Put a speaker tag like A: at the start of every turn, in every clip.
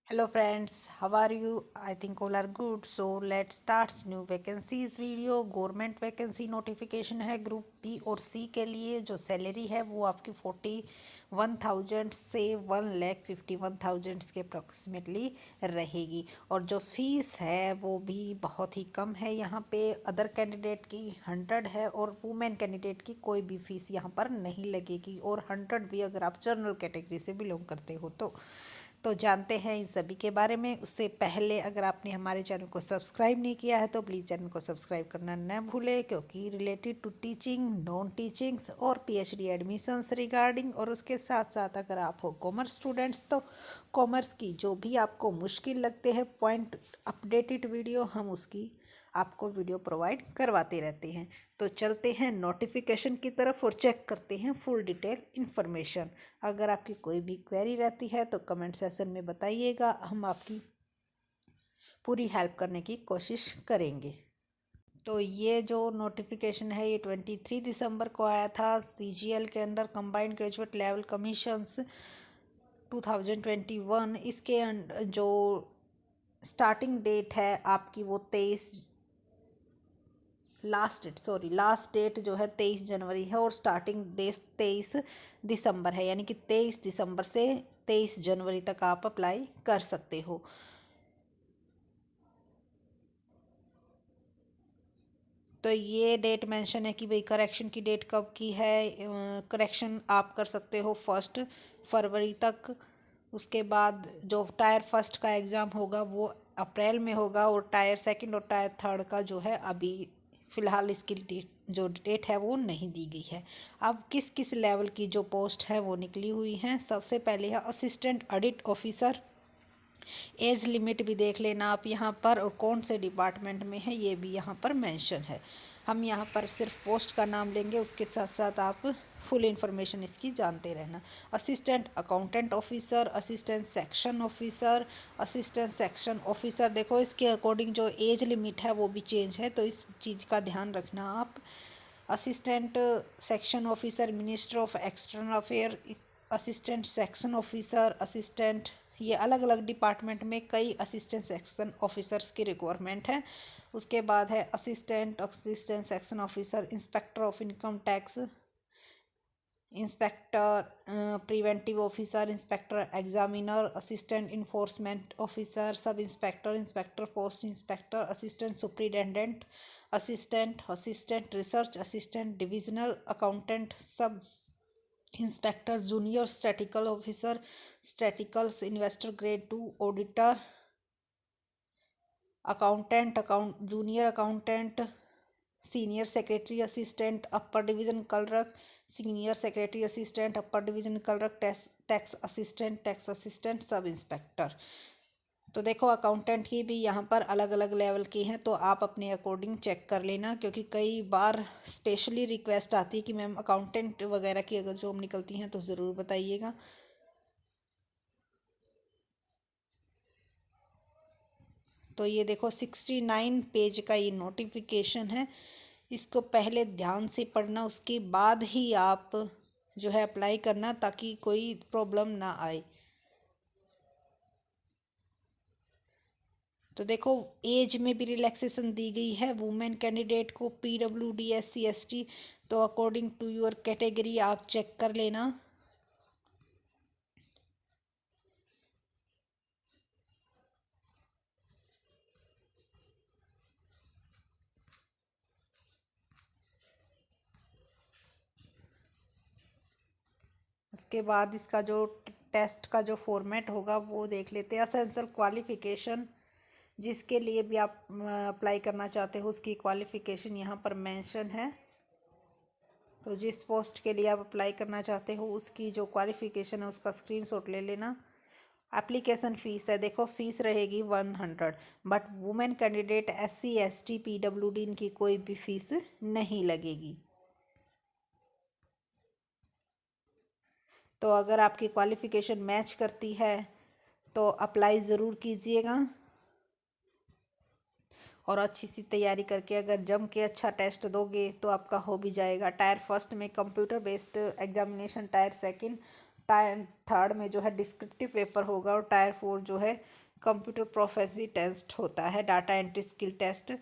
A: Hello friends, how are you? I think all are good. So let's start new vacancies video. Government vacancy notification है group B और सी के लिए। जो salary है वो आपकी 41,000 से 1,51,000 के अप्रॉक्सीमेटली रहेगी। और जो फीस है वो भी बहुत ही कम है। यहाँ पे अदर कैंडिडेट की 100 है और वुमेन कैंडिडेट की कोई भी फीस यहाँ पर नहीं लगेगी। और 100 भी अगर आप जनरल कैटेगरी से बिलोंग करते हो तो जानते हैं इन सभी के बारे में। उससे पहले अगर आपने हमारे चैनल को सब्सक्राइब नहीं किया है तो प्लीज़ चैनल को सब्सक्राइब करना न भूलें, क्योंकि related to teaching, non teachings और पीएचडी एडमिशन्स रिगार्डिंग, और उसके साथ साथ अगर आप हो कॉमर्स स्टूडेंट्स तो कॉमर्स की जो भी आपको मुश्किल लगते हैं पॉइंट अपडेटेड वीडियो हम उसकी आपको वीडियो प्रोवाइड करवाते रहते हैं। तो चलते हैं नोटिफिकेशन की तरफ और चेक करते हैं फुल डिटेल इन्फॉर्मेशन। अगर आपकी कोई भी क्वेरी रहती है तो कमेंट सेक्शन में बताइएगा, हम आपकी पूरी हेल्प करने की कोशिश करेंगे। तो ये जो नोटिफिकेशन है ये 23 दिसंबर को आया था सीजीएल के अंदर, कंबाइंड ग्रेजुएट लेवल कमीशंस 2021। इसके जो स्टार्टिंग डेट है आपकी वो लास्ट डेट जो है 23 जनवरी है और स्टार्टिंग डेट 23 दिसंबर है, यानी कि 23 दिसंबर से 23 जनवरी तक आप अप्लाई कर सकते हो। तो ये डेट मेंशन है कि भाई करेक्शन की डेट कब की है। करेक्शन आप कर सकते हो 1 फरवरी तक। उसके बाद जो टायर फर्स्ट का एग्ज़ाम होगा वो अप्रैल में होगा और टायर सेकंड और टायर थर्ड का जो है अभी फ़िलहाल इसकी जो डेट है वो नहीं दी गई है। अब किस किस लेवल की जो पोस्ट है वो निकली हुई हैं। सबसे पहले है assistant audit officer. Age limit भी देख लेना आप यहाँ पर, और कौन से डिपार्टमेंट में है ये भी यहाँ पर मेंशन है। हम यहाँ पर सिर्फ पोस्ट का नाम लेंगे, उसके साथ साथ आप फुल इन्फॉर्मेशन इसकी जानते रहना। Assistant accountant officer, assistant section officer, assistant section officer. देखो इसके अकॉर्डिंग जो एज लिमिट है वो भी चेंज है, तो इस चीज़ का ध्यान रखना आप। Assistant section officer minister of external affair, assistant section officer, assistant, ये अलग अलग डिपार्टमेंट में कई असिस्टेंट सेक्शन ऑफिसर्स की रिक्वायरमेंट है। उसके बाद है assistant section officer, inspector of income tax, inspector preventive officer, inspector examiner, assistant enforcement officer, sub inspector, inspector post inspector, assistant superintendent, assistant research assistant, divisional accountant, sub inspector, junior statistical officer, statistical investigator grade 2, auditor, accountant junior accountant, senior secretary assistant, upper division clerk, senior secretary assistant, upper division clerk, tax assistant, sub inspector. तो देखो accountant की भी यहाँ पर अलग अलग level की हैं, तो आप अपने अकॉर्डिंग चेक कर लेना, क्योंकि कई बार स्पेशली रिक्वेस्ट आती है कि मैम अकाउंटेंट वगैरह की अगर जॉब निकलती हैं तो ज़रूर बताइएगा। तो ये देखो 69 पेज का ये नोटिफिकेशन है। इसको पहले ध्यान से पढ़ना, उसके बाद ही आप जो है अप्लाई करना, ताकि कोई प्रॉब्लम ना आए। तो देखो एज में भी रिलैक्सेशन दी गई है वुमेन कैंडिडेट को, PWD SC ST। तो अकॉर्डिंग टू योर कैटेगरी आप चेक कर लेना। उसके बाद इसका जो टेस्ट का जो फॉर्मेट होगा वो देख लेते हैं। असेंशियल क्वालिफिकेशन, जिसके लिए भी आप अप्लाई करना चाहते हो उसकी क्वालिफिकेशन यहाँ पर मेंशन है। तो जिस पोस्ट के लिए आप अप्लाई करना चाहते हो उसकी जो क्वालिफिकेशन है उसका स्क्रीनशॉट ले लेना। एप्लीकेशन फ़ीस है, देखो फ़ीस रहेगी 100, but women candidate SC ST PWD इनकी कोई भी फ़ीस नहीं लगेगी। तो अगर आपकी क्वालिफ़िकेशन मैच करती है तो अप्लाई ज़रूर कीजिएगा, और अच्छी सी तैयारी करके अगर जम के अच्छा टेस्ट दोगे तो आपका हो भी जाएगा। टायर फर्स्ट में computer based examination, tyre second tier 3 में जो है डिस्क्रिप्टिव पेपर होगा और टायर 4 जो है कंप्यूटर प्रोफेसी टेस्ट होता है, डाटा एंट्री स्किल टेस्ट।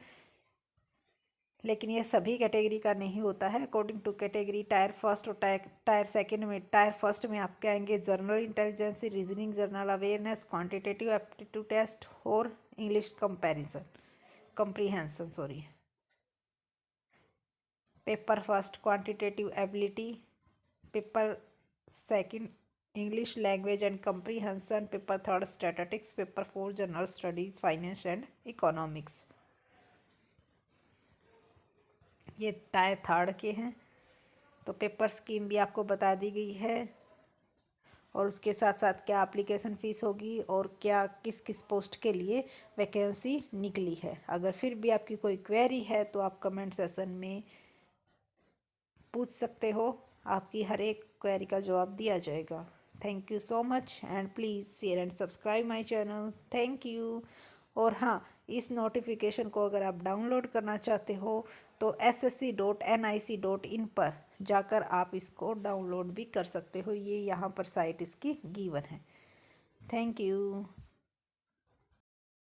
A: लेकिन ये सभी कैटेगरी का नहीं होता है, according to category. Tier first और टायर फर्स्ट में आपके आएंगे general intelligence, reasoning, general awareness, quantitative aptitude test और English comprehension sorry. Paper first quantitative ability, paper second English language and comprehension, paper third statistics, paper 4 general studies, finance and economics. ये tier 3 के हैं। तो paper scheme भी आपको बता दी गई है और उसके साथ साथ क्या एप्लीकेशन फ़ीस होगी और क्या किस किस पोस्ट के लिए वैकेंसी निकली है। अगर फिर भी आपकी कोई क्वेरी है तो आप कमेंट सेशन में पूछ सकते हो, आपकी हर एक क्वेरी का जवाब दिया जाएगा। Thank you so much and please share and subscribe my channel. Thank you. और हाँ, इस नोटिफिकेशन को अगर आप डाउनलोड करना चाहते हो तो ssc.nic.in पर जाकर आप इसको डाउनलोड भी कर सकते हो। ये यहाँ पर साइट इसकी गिवन है। Thank you.